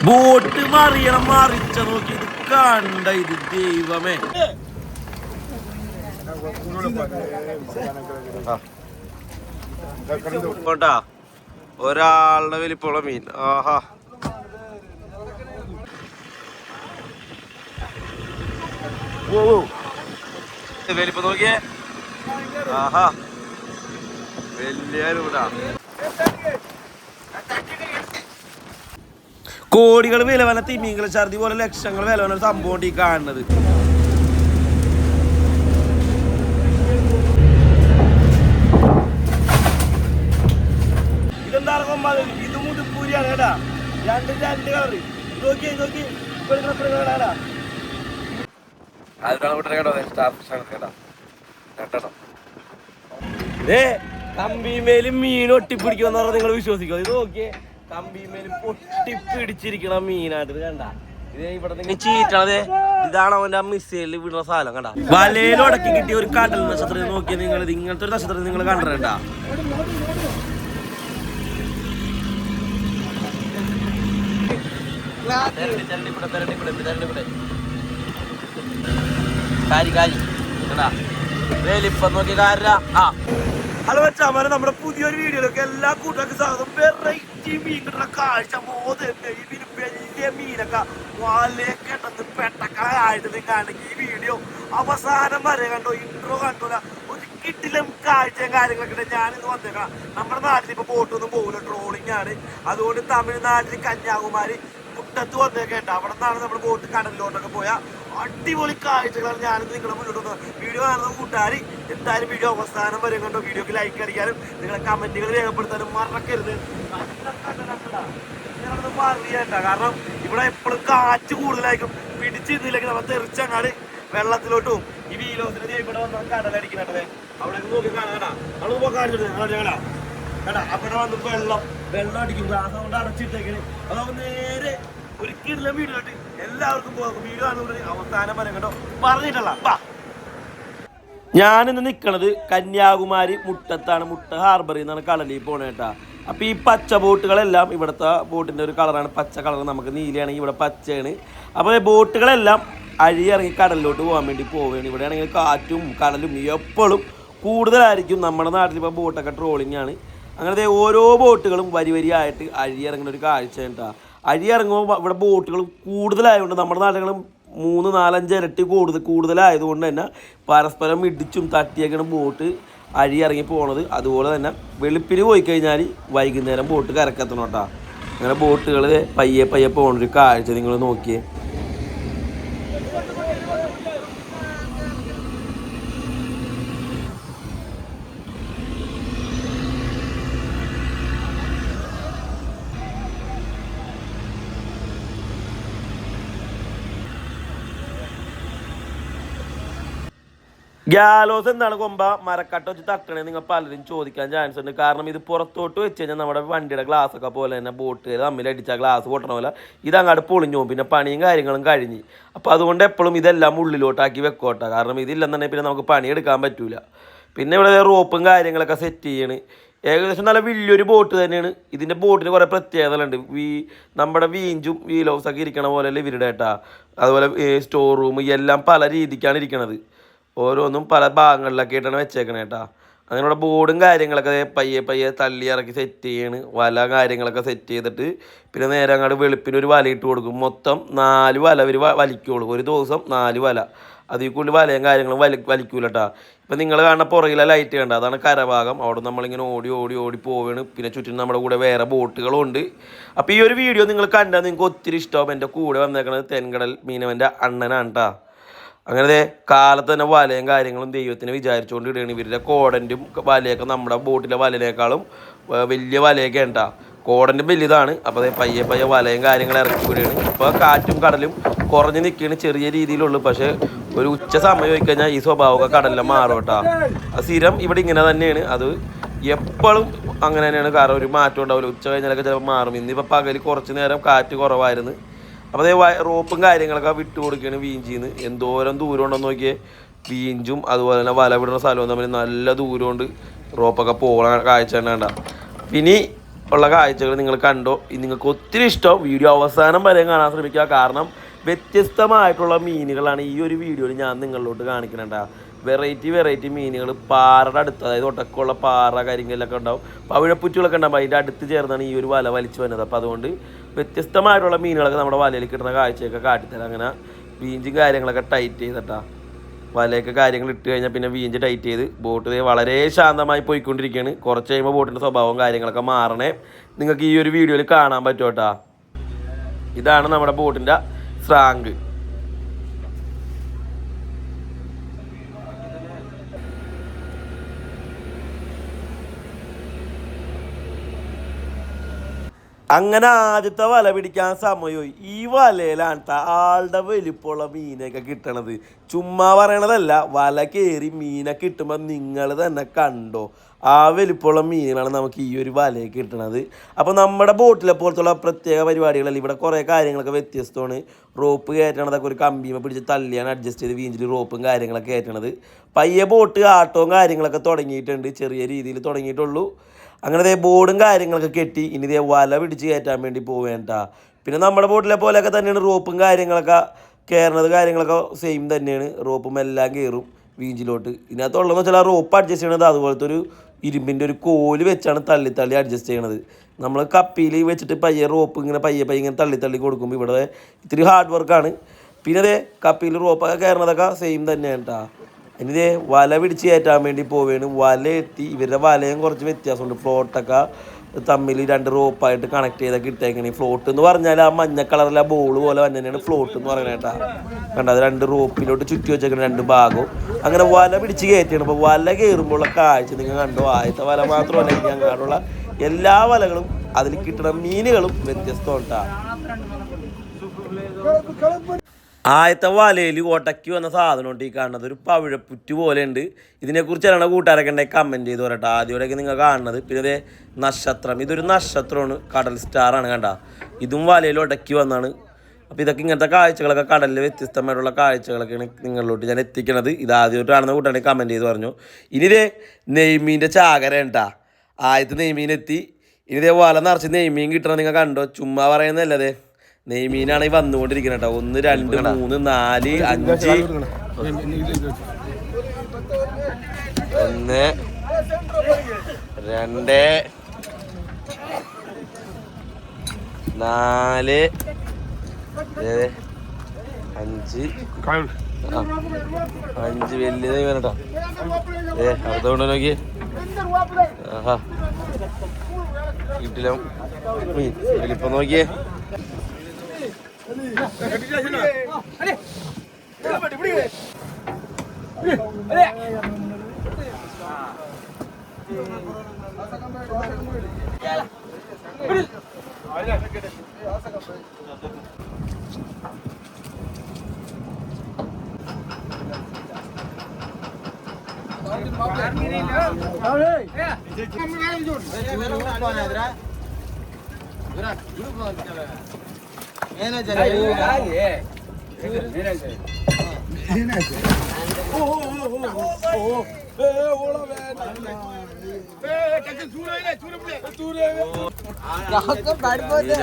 Boat മറിയണം മറിച്ച നോക്കി ഇത് കണ്ട ഇത് ദൈവമേ. ോട്ടാ ഒരാളുടെ വലിപ്പമുള്ള മീൻ. ആഹാ വലിപ്പം നോക്കിയേ. ആഹാ വലിയ രൂപ. കോടികൾ വില വന്ന തിമീങ്കള ഛർദി പോലെ ലക്ഷങ്ങൾ വില വന്ന സംഭവം ഈ കാണുന്നത്. ഇതെന്താ ഇത് മുതുപ്പൂരിയാണ് കേട്ടാ. രണ്ട് കളറ് നോക്കി നോക്കി കമ്പിമേലും മീൻ ഒട്ടിപ്പിടിക്കുമെന്ന് പറഞ്ഞാൽ നിങ്ങൾ വിശ്വസിക്കോ? ഇത് നോക്കിയേ, കമ്പിമേലും പൊട്ടിപ്പിടിച്ചിരിക്കണ മീനായിട്ട് കണ്ട. ഇത് ഇവിടെ നിങ്ങൾ ചീറ്റണത് ഇതാണ് അവന്റെ മിസൈലിൽ വിടുന്ന സാധനം കണ്ട. വലയിലൊടക്കി കിട്ടിയ ഒരു കടൽ നക്ഷത്രം നോക്കിയാൽ നിങ്ങൾ ഇങ്ങനത്തെ ഒരു നക്ഷത്രം നിങ്ങൾ കണ്ടിട്ടുണ്ടാ? ഹലോ മച്ചാമാരെ, നമ്മുടെ പുതിയൊരു വീഡിയോയിലൊക്കെ എല്ലാ കൂട്ടർക്കും സ്വാഗതം. വെറൈറ്റി മീൻ കിട്ടുന്ന കാഴ്ച വലിയ മീനൊക്കെ വലയൊക്കെ ഇട്ടത് പെട്ടക്കായിട്ട് നിൽക്കുകയാണെങ്കിൽ ഈ വീഡിയോ അവസാനം വരെ കണ്ടോ, ഇൻട്രോ കണ്ടോല. ഒരു കിട്ടിലും കാഴ്ചയും കാര്യങ്ങളൊക്കെ ഞാനിന്ന് വന്നേക്കാം. നമ്മുടെ നാട്ടിൽ ഇപ്പൊ ബോട്ടൊന്നും പോകില്ല, ട്രോളിംഗ് ആണ്. അതുകൊണ്ട് തമിഴ്നാട്ടിൽ കന്യാകുമാരി മുട്ടത്ത് വന്നേക്കേണ്ട അവിടെ നിന്നാണ് നമ്മുടെ ബോട്ട് കടലിലോട്ടൊക്കെ പോയാൽ അടിപൊളി കാഴ്ചകളാണ് ഞാനിന്ന് നിങ്ങളെ മുന്നോട്ട് വന്നത്. വീഡിയോ കാണുന്ന കൂട്ടുകാർ എന്തായാലും വീഡിയോ അവസാനം വരെ കണ്ടോ. വീഡിയോക്ക് ലൈക്ക് അടിക്കാനും നിങ്ങളെ കമന്റുകൾ രേഖപ്പെടുത്താനും മറക്കരുത്. അറിയണ്ട, കാരണം ഇവിടെ എപ്പോഴും കാറ്റ് കൂടുതലായിരിക്കും. പിടിച്ചിരുന്നില്ലെങ്കിൽ നമ്മൾ തെറിച്ചങ്ങാട് വെള്ളത്തിലോട്ടും ഈ വീലോസിന് ഇവിടെ വന്നാൽ കടലടിക്കണേ. അവിടെ നോക്കി കാണാ, നമ്മളിപ്പോ കാണിച്ചിട്ട് കേടാ. അവിടെ വന്ന് വെള്ളം അടിക്കും, ഗ്ലാസ് കൊണ്ട് അടച്ചിട്ടേക്കണ്. അതാവുമ്പോ നേരെ ഒരിക്കലും വീഡിയോട്ട് എല്ലാവർക്കും പോകും. വീഡിയോ കാണുന്നത് അവസാനം വരെ കേട്ടോ പറഞ്ഞിട്ടല്ല. ഞാനിന്ന് നിൽക്കണത് കന്യാകുമാരി മുട്ടത്താണ്. മുട്ട ഹാർബറിൽ നിന്നാണ് കടലിൽ പോണേ കേട്ടാ. അപ്പോൾ ഈ പച്ച ബോട്ടുകളെല്ലാം ഇവിടുത്തെ ബോട്ടിൻ്റെ ഒരു കളറാണ്, പച്ച കളർ. നമുക്ക് നീലയാണെങ്കിൽ ഇവിടെ പച്ചയാണ്. അപ്പോൾ ബോട്ടുകളെല്ലാം അഴിയിറങ്ങി കടലിലോട്ട് പോകാൻ വേണ്ടി പോവുകയാണ്. ഇവിടെ ആണെങ്കിൽ കാറ്റും കടലും എപ്പോഴും കൂടുതലായിരിക്കും. നമ്മുടെ നാട്ടിൽ ഇപ്പോൾ ബോട്ടൊക്കെ ട്രോളിംഗ് ആണ്. അങ്ങനത്തെ ഓരോ ബോട്ടുകളും വരി വരിയായിട്ട് അഴിയിറങ്ങുന്ന ഒരു കാഴ്ച കേട്ടോ. അഴിയിറങ്ങുമ്പോൾ ഇവിടെ ബോട്ടുകൾ കൂടുതലായതുകൊണ്ട് നമ്മുടെ നാടുകളും 3-4-5 ഇരട്ടി കൂടുതലായതുകൊണ്ട് തന്നെ പരസ്പരം ഇടിച്ചും തട്ടിയൊക്കെയാണ് ബോട്ട് അഴിയിറങ്ങി പോണത്. അതുപോലെ തന്നെ വെളുപ്പിന് പോയി കഴിഞ്ഞാൽ വൈകുന്നേരം ബോട്ട് കരക്കെത്തണം കേട്ടോ. അങ്ങനെ ബോട്ടുകൾ പയ്യെ പയ്യെ പോകണൊരു കാഴ്ച നിങ്ങൾ നോക്കിയേ. ഗ്യാലോസ് എന്താണ് കൊമ്പ മരക്കട്ട വെച്ച് തട്ടണേ നിങ്ങൾ പലരും ചോദിക്കാൻ ചാൻസ് ഉണ്ട്. കാരണം ഇത് പുറത്തോട്ട് വെച്ച് കഴിഞ്ഞാൽ നമ്മുടെ വണ്ടിയുടെ ഗ്ലാസ് ഒക്കെ പോലെ തന്നെ ബോട്ടുകാർ തമ്മിലടിച്ചാൽ ഗ്ലാസ് പൊട്ടണ പോലെ ഇതങ്ങോട്ട് പൊളിഞ്ഞു പോകും. പിന്നെ പണിയും കാര്യങ്ങളും കഴിഞ്ഞ്. അപ്പോൾ അതുകൊണ്ട് എപ്പോഴും ഇതെല്ലാം ഉള്ളിലോട്ടാക്കി വെക്കോട്ടെ. കാരണം ഇതില്ലെന്നുണ്ടെങ്കിൽ പിന്നെ നമുക്ക് പണിയെടുക്കാൻ പറ്റൂല. പിന്നെ ഇവിടെ റോപ്പും കാര്യങ്ങളൊക്കെ സെറ്റ് ചെയ്യണ്. ഏകദേശം നല്ല വലിയൊരു ബോട്ട് തന്നെയാണ്. ഇതിൻ്റെ ബോട്ടിന് കുറേ പ്രത്യേകതകളുണ്ട്. നമ്മുടെ വീഞ്ചും വീൽ ഹൗസൊക്കെ ഇരിക്കണ പോലെയല്ല ഇവരുടെ കേട്ടാ. അതുപോലെ സ്റ്റോർ റൂം എല്ലാം പല രീതിക്കാണ് ഇരിക്കണത്. ഓരോന്നും പല ഭാഗങ്ങളിലൊക്കെ ആയിട്ടാണ് വെച്ചേക്കണേ കേട്ടാ. അങ്ങനെയുള്ള ബോർഡും കാര്യങ്ങളൊക്കെ പയ്യെ പയ്യെ തള്ളി ഇറക്കി സെറ്റ് ചെയ്യണ്. വല കാര്യങ്ങളൊക്കെ സെറ്റ് ചെയ്തിട്ട് പിന്നെ നേരെ അങ്ങോട്ട് വെളുപ്പിന് ഒരു വല ഇട്ട് കൊടുക്കും. മൊത്തം 4 വല അവർ വലിക്കുള്ളൂ. ഒരു ദിവസം 4 വല. അതിൽ കൂടുതൽ വലയും കാര്യങ്ങളും വലിക്കൂല കേട്ടാ. ഇപ്പം നിങ്ങൾ കാണുന്ന പുറകിലെ ലൈറ്റ് കണ്ട, അതാണ് കരഭാഗം. അവിടെ നമ്മളിങ്ങനെ ഓടി ഓടി ഓടി പോവുകയാണ്. പിന്നെ ചുറ്റും നമ്മുടെ കൂടെ വേറെ ബോട്ടുകളും ഉണ്ട്. അപ്പോൾ ഈ ഒരു വീഡിയോ നിങ്ങൾ കണ്ടാൽ നിങ്ങൾക്ക് ഒത്തിരി ഇഷ്ടമാവും. എൻ്റെ കൂടെ വന്നേക്കണത് തെൻകടൽ മീനവൻ്റെ അണ്ണനാണ് കേട്ടാ. അങ്ങനെ കാലത്ത് തന്നെ വലയും കാര്യങ്ങളും ദൈവത്തിനെ വിചാരിച്ചുകൊണ്ട് ഇടുകയാണ്. ഇവരുടെ കോടൻ്റും വലയൊക്കെ നമ്മുടെ ബോട്ടിലെ വലയേക്കാളും വലിയ വലയൊക്കെ ഉണ്ടാ. കോടൻ്റും വലുതാണ്. അപ്പോൾ അതേ പയ്യെ പയ്യെ വലയും കാര്യങ്ങളും ഇറക്കി വിടുകയാണ്. ഇപ്പോൾ കാറ്റും കടലും കുറഞ്ഞ് നിൽക്കുകയാണ്, ചെറിയ രീതിയിലുള്ളൂ. പക്ഷേ ഒരു ഉച്ച സമയം പോയി കഴിഞ്ഞാൽ ഈ സ്വഭാവമൊക്കെ കടലിൽ മാറും കേട്ടോ. സ്ഥിരം ഇവിടെ ഇങ്ങനെ തന്നെയാണ്. അത് എപ്പോഴും അങ്ങനെ തന്നെയാണ്. കാരണം ഒരു മാറ്റം ഉണ്ടാവില്ല. ഉച്ച കഴിഞ്ഞാലൊക്കെ ചിലപ്പോൾ മാറും. ഇന്നിപ്പോൾ പകൽ കുറച്ച് നേരം കാറ്റ് കുറവായിരുന്നു. അപ്പോൾ അതേ റോപ്പും കാര്യങ്ങളൊക്കെ വിട്ടു കൊടുക്കുകയാണ് വീഞ്ചിന്ന്. എന്തോരം ദൂരം ഉണ്ടെന്ന് നോക്കിയേ. വീഞ്ചും അതുപോലെ തന്നെ വല വിടുന്ന സ്ഥലവും തമ്മിൽ നല്ല ദൂരമുണ്ട്. റോപ്പൊക്കെ പോകണ കാഴ്ച തന്നെ കണ്ട. പിന്നെ ഉള്ള കാഴ്ചകൾ നിങ്ങൾ കണ്ടോ. നിങ്ങൾക്ക് ഒത്തിരി ഇഷ്ടം വീഡിയോ അവസാനം വരെ കാണാൻ ശ്രമിക്കുക. കാരണം വ്യത്യസ്തമായിട്ടുള്ള മീനുകളാണ് ഈ ഒരു വീഡിയോയിൽ ഞാൻ നിങ്ങളിലോട്ട് കാണിക്കുന്നുണ്ട്. വെറൈറ്റി മീനുകൾ പാറയുടെ അടുത്ത്, അതായത് ഒട്ടക്കമുള്ള പാറ കരിങ്കല്ലൊക്കെ ഉണ്ടാവും, പവിഴപ്പുറ്റുകളൊക്കെ ഉണ്ടാവും. അതിൻ്റെ അടുത്ത് ചേർന്നാണ് ഈ ഒരു വല വലിച്ചു വരുന്നത്. അപ്പോൾ അതുകൊണ്ട് വ്യത്യസ്തമായിട്ടുള്ള മീനുകളൊക്കെ നമ്മുടെ വലയിൽ കിട്ടുന്ന കാഴ്ചയൊക്കെ കാട്ടിത്തരാം. അങ്ങനെ വീഞ്ചും കാര്യങ്ങളൊക്കെ ടൈറ്റ് ചെയ്തിട്ടാ വലയൊക്കെ കാര്യങ്ങൾ ഇട്ട് കഴിഞ്ഞാൽ പിന്നെ വീഞ്ച് ടൈറ്റ് ചെയ്ത് ബോട്ട് വളരെ ശാന്തമായി പോയിക്കൊണ്ടിരിക്കുകയാണ്. കുറച്ച് കഴിയുമ്പോൾ ബോട്ടിൻ്റെ സ്വഭാവവും കാര്യങ്ങളൊക്കെ മാറണേ നിങ്ങൾക്ക് ഈ ഒരു വീഡിയോയിൽ കാണാൻ പറ്റും കേട്ടോ. ഇതാണ് നമ്മുടെ ബോട്ടിൻ്റെ സ്രാങ്ക്. അങ്ങനെ ആദ്യത്തെ വല പിടിക്കാൻ സമയമായി. ഈ വലയിലാണ് ആളുടെ വലിപ്പമുള്ള മീനൊക്കെ കിട്ടണത്. ചുമ്മാ പറയണതല്ല, വല കയറി മീനെ കിട്ടുമ്പോൾ നിങ്ങൾ തന്നെ കണ്ടോ. ആ വലിപ്പമുള്ള മീനുകളാണ് നമുക്ക് ഈ ഒരു വലയിൽ കിട്ടണത്. അപ്പോൾ നമ്മുടെ ബോട്ടിലെ പോലത്തുള്ള പ്രത്യേക പരിപാടികളല്ല, ഇവിടെ കുറേ കാര്യങ്ങളൊക്കെ വ്യത്യസ്തമാണ്. റോപ്പ് കയറ്റണതൊക്കെ ഒരു കമ്പിമ പിടിച്ച് തള്ളിയാണ് അഡ്ജസ്റ്റ് ചെയ്ത് വീഞ്ചിൽ റോപ്പും കാര്യങ്ങളൊക്കെ കയറ്റണത്. പയ്യെ ബോട്ട് ആട്ടവും കാര്യങ്ങളൊക്കെ തുടങ്ങിയിട്ടുണ്ട്, ചെറിയ രീതിയിൽ തുടങ്ങിയിട്ടുള്ളൂ. അങ്ങനെ ബോർഡും കാര്യങ്ങളൊക്കെ കെട്ടി ഇനി വല പിടിച്ച് കയറ്റാൻ വേണ്ടി പോവേണ്ട. പിന്നെ നമ്മുടെ ബോട്ടിലെ പോലെയൊക്കെ തന്നെയാണ് റോപ്പും കാര്യങ്ങളൊക്കെ കയറണത്. കാര്യങ്ങളൊക്കെ സെയിം തന്നെയാണ്. റോപ്പും എല്ലാം കയറും വീഞ്ചിലോട്ട്. ഇതിനകത്തുള്ളതെന്ന് വെച്ചാൽ ആ റോപ്പ് അഡ്ജസ്റ്റ് ചെയ്യണത് അതുപോലത്തെ ഒരു ഇരുമ്പിൻ്റെ ഒരു കോല് വെച്ചാണ് തള്ളി അഡ്ജസ്റ്റ് ചെയ്യണത്. നമ്മൾ കപ്പിയിൽ വെച്ചിട്ട് പയ്യെ റോപ്പ് ഇങ്ങനെ പയ്യെ ഇങ്ങനെ തള്ളി കൊടുക്കുമ്പോൾ ഇവിടെ ഇത്തിരി ഹാർഡ് വർക്കാണ്. പിന്നെ അതേ കപ്പിയിൽ റോപ്പൊക്കെ കയറണതൊക്കെ സെയിം തന്നെയാണ് കേട്ടോ. ഇനി വല പിടിച്ച് കയറ്റാൻ വേണ്ടി പോവുകയാണ്. വല എത്തി. ഇവരുടെ വലയും കുറച്ച് വ്യത്യാസമുണ്ട്. ഫ്ലോട്ടൊക്കെ തമ്മിൽ 2 റോപ്പായിട്ട് കണക്ട് ചെയ്തൊക്കെ ഇട്ടേക്കണേ. ഫ്ലോട്ട് എന്ന് പറഞ്ഞാൽ ആ മഞ്ഞ കളറിലെ ബോൾ പോലെ തന്നെയാണ് ഫ്ലോട്ട് എന്ന് പറയുന്നത് കേട്ടോ. കണ്ട അത് 2 റോപ്പിലോട്ട് ചുറ്റി വെച്ചേക്കണ 2 ഭാഗവും. അങ്ങനെ വല പിടിച്ച് കയറ്റിയാണ്. അപ്പോൾ വല കയറുമ്പോഴുള്ള കാഴ്ച നിങ്ങൾ കണ്ടോ. ആദ്യത്തെ വല മാത്രമല്ല, ഇനി അങ്ങനെയുള്ള എല്ലാ വലകളും അതിൽ കിട്ടുന്ന മീനുകളും വ്യത്യസ്തമാണ് കേട്ടോ. ആദ്യത്തെ വലയിൽ ഒട്ടക്കി വന്ന സാധനമുണ്ട് ഈ കാണുന്നത്. ഒരു പവിഴപ്പുറ്റ് പോലെ ഉണ്ട്. ഇതിനെക്കുറിച്ച് അറിയണ കൂട്ടുകാരൊക്കെ ഉണ്ടെങ്കിൽ കമൻറ്റ് ചെയ്ത് പറയട്ടെ. ആദ്യമൊക്കെ നിങ്ങൾ കാണുന്നത്. പിന്നെ ഇതേ നക്ഷത്രം, ഇതൊരു നക്ഷത്രമാണ്, കടൽ സ്റ്റാറാണ് കണ്ട. ഇതും വലയിൽ ഒടക്കി വന്നാണ്. അപ്പോൾ ഇതൊക്കെ ഇങ്ങനത്തെ കാഴ്ചകളൊക്കെ കടലിൽ വ്യത്യസ്തമായിട്ടുള്ള കാഴ്ചകളൊക്കെയാണ് നിങ്ങളിലോട്ട് ഞാൻ എത്തിക്കണത്. ഇത് ആദ്യമായിട്ടാണെന്ന് കൂട്ടുകാരെ കമൻറ്റ് ചെയ്ത് പറഞ്ഞു. ഇനി ഇതേ നെയ്മീൻ്റെ ചാകര ഉണ്ടാ. ആദ്യത്തെ നെയ്മീനെത്തി. ഇനി ഇതേ വല നിറച്ച് നെയ്മീൻ കിട്ടണം. നിങ്ങൾ കണ്ടോ, ചുമ്മാ പറയുന്നതല്ലേ. നെയ്മീനാണ് ഈ വന്നുകൊണ്ടിരിക്കുന്നത് കേട്ടോ. 1 2 3 4 5 1 2 4 5 വലിയ നെയ്മീൻ കേട്ടോ. അടുത്തോണ്ട് നോക്കി. ആഹാ കിട്ടില്ല മീൻ വലിപ്പം നോക്കിയേ.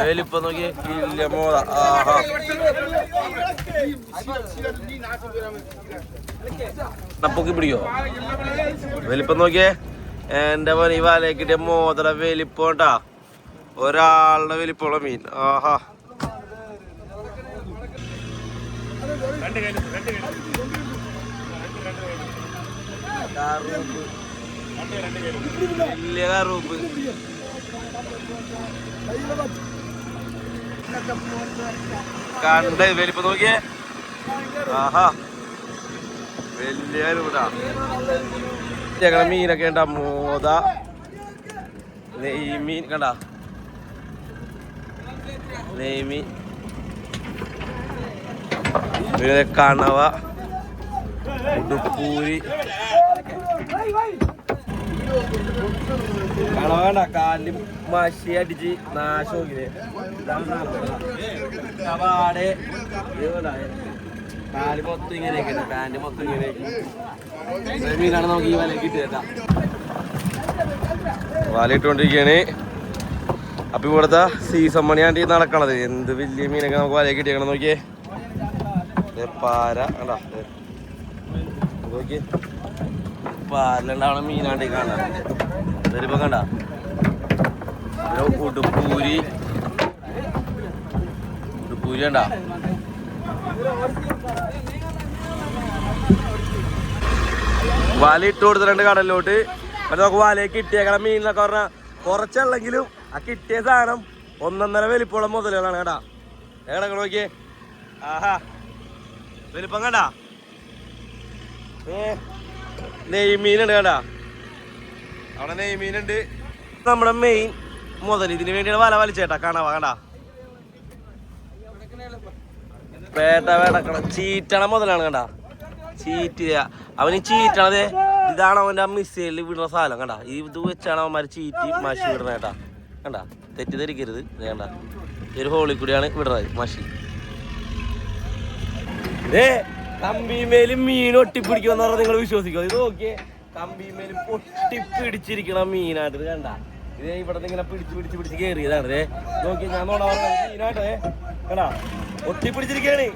വലിപ്പം നോക്കിയേ. ഇല്ല മോള. പൊക്കി പിടിക്കോ. വലിപ്പം നോക്കിയേ. എൻ്റെ പണി വലയിൽ കിട്ടിയ മോതിര വലിപ്പം കേട്ടാ. ഒരാളുടെ വലിപ്പമുള്ള മീൻ. ആഹാ വലിയ കറുപ്പ്. കണ്ട വലിപ്പം നോക്കിയേ. ആഹാ വലിയ കറുപ്പാ. ഞങ്ങളെ മീനൊക്കെ ഉണ്ടാ. മോത നെയ്മീൻ കണ്ട. നെയ്മീൻ, കണവ, ഉടുപ്പൂരി. കണവ കണ്ട കാലിൽ മഷി അടിച്ച് നാശം നോക്കിയേ. കവാട് കാല് മൊത്തം ഇങ്ങനെയൊക്കെ, പാൻറ് മൊത്തം ഇങ്ങനെയൊക്കെ. മീനാണ് നമുക്ക് ഈ വല കിട്ടിയേട്ടാ. വലയിട്ടുകൊണ്ടിരിക്കുകയാണ്. അപ്പം ഇവിടുത്തെ സീസൺ മണിയാണ്ട് ഈ നടക്കണത്. എന്ത് വലിയ മീനൊക്കെ നമുക്ക് വലയിൽ കിട്ടിയേക്കണം. നോക്കിയേ പാര കണ്ടാ, നോക്കിയേ പാരലുണ്ടാവണ മീനാണ്ട് കാണാൻ. ഇതിലിപ്പോൾ കണ്ട ഉടുപ്പൂരി കണ്ടാ. വല ഇട്ട് കൊടുത്തിട്ടുണ്ട് കടലിലോട്ട്. അപ്പം നമുക്ക് വലയിൽ കിട്ടിയേക്കണം മീൻ എന്നൊക്കെ പറഞ്ഞാൽ കുറച്ചുള്ളെങ്കിലും ആ കിട്ടിയ സാധനം 1.5 വലിപ്പമുള്ള മുതലുകളാണ് കേട്ടാ. ഏടങ്ങൾ നോക്കിയേ, ആഹാ വലിപ്പം കണ്ടാ. നെയ്മീനുണ്ട് കേട്ടാ, അവിടെ നെയ്മീനുണ്ട്. നമ്മുടെ മെയിൻ മുതൽ ഇതിന് വേണ്ടിയാണ് വല വലിച്ചേട്ടാ. കാണാവാ കണ്ടാ, വേട്ട വേടക്കണം ചീറ്റണ മുതലാണ് കണ്ടാ. ചീറ്റ് അവന് ചീറ്റണത് ഇതാണ് അവൻ്റെ ആ മിസൈലിൽ വിടുന്ന സാധനം കണ്ടാ. ഇത് വെച്ചാണ് അവന്മാർ ചീറ്റി മഷി വിടണ കേട്ടാ. കണ്ടാ, തെറ്റിദ്ധരിക്കരുത്. വേണ്ട, ഒരു ഹോളിൽ കൂടിയാണ് വിടുന്നത് മഷി. കമ്പിമേലും മീൻ ഒട്ടിപ്പിടിക്കുമെന്ന് പറഞ്ഞാൽ നിങ്ങൾ വിശ്വസിക്കുമോ? ഇത് നോക്കിയേ, കമ്പിമേലും പൊട്ടിപ്പിടിച്ചിരിക്കണ മീനായിട്ട് കണ്ട. ഇതേ ഇവിടെ ഇങ്ങനെ പിടിച്ച് കയറിയതാണ്. നോക്കി ഞാൻ നോടാ മീനായിട്ടേ കണ്ടാ ഒട്ടിപ്പിടിച്ചിരിക്കുകയാണ്.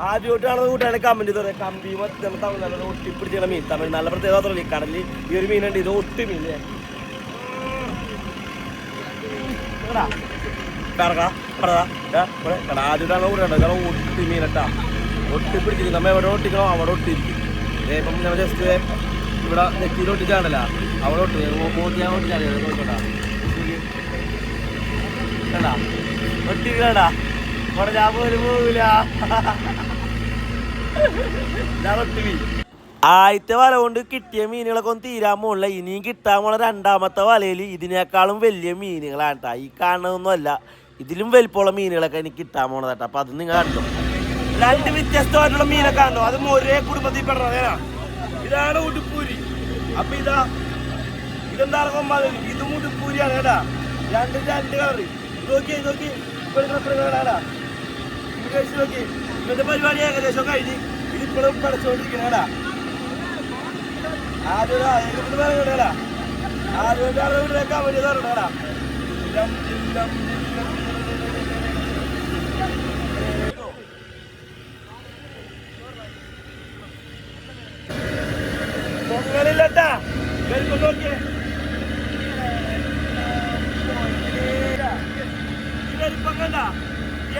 ആദ്യമായിട്ടാണ് കൂട്ടാണ് കമന്റ് പറയാം. കമ്പി തമിഴ്നാട്ടിൽ ഒട്ടിപ്പിടിച്ചിരിക്കണ മീൻ. തമിഴ് നല്ല പ്രത്യേകത മാത്രമല്ല, കടലിൽ ഈ ഒരു മീനുണ്ട്. ഇത് ഒട്ടി മീൻ ആദ്യമായിട്ടാണ് കൂട്ടാണ് ഒട്ടി മീനട്ടാ. ഒട്ടിപ്പിടിച്ചിരിക്കും. നമ്മ എവിടെ ഒട്ടിക്കണോ അവിടെ ഒട്ടിയിരിക്കും. ഇപ്പം നമ്മൾ ജസ്റ്റ് ഇവിടെ നെറ്റിയിൽ ഒട്ടിച്ചാണല്ല അവിടെ ഒട്ടിച്ചാൽ നോക്കട്ടാ. കണ്ടാ ഒട്ടിക്കണ്ടാ, അവിടെ ഞാൻ പോലും പോവില്ല. ആദ്യത്തെ വല കൊണ്ട് കിട്ടിയ മീനുകളൊക്കെ ഒന്ന് തീരാൻ പോണില്ല. ഇനിയും കിട്ടാൻ പോണ രണ്ടാമത്തെ വലയിൽ ഇതിനേക്കാളും വലിയ മീനുകളാണ് കേട്ടോ. ഈ കാണുന്നതൊന്നും അല്ല, ഇതിലും വലിപ്പമുള്ള മീനുകളൊക്കെ എനിക്ക് കിട്ടാൻ പോണത് കേട്ടോ. അപ്പൊ അത് നിങ്ങൾ കണ്ടോ, 2 വ്യത്യസ്തമായിട്ടുള്ള മീനൊക്കെ കണ്ടോ. അതും ഒരേ കുടുംബത്തിൽ പെടുന്നതേനാ. ഇതാണ് ഉടുപ്പൂരി. അപ്പൊ ഇതെന്താണ് കൊമ്പാതി, ഇതും ഉടുപ്പൂരിയാണ് കേട്ടാ. 2 കളറ് നോക്കി നോക്കി നോക്കി. ഇന്നത്തെ പരിപാടി ഏകദേശം കഴിഞ്ഞ് ഇതിപ്പോഴും പഠിച്ചുകൊണ്ടിരിക്കണേടാ. ആദ്യം പറയണേടാ, ആദ്യം കമന്റ് തരണേടാ. പൊങ്ങലില്ലട്ടാ, നോക്കിയേ വലിപ്പം കണ്ട.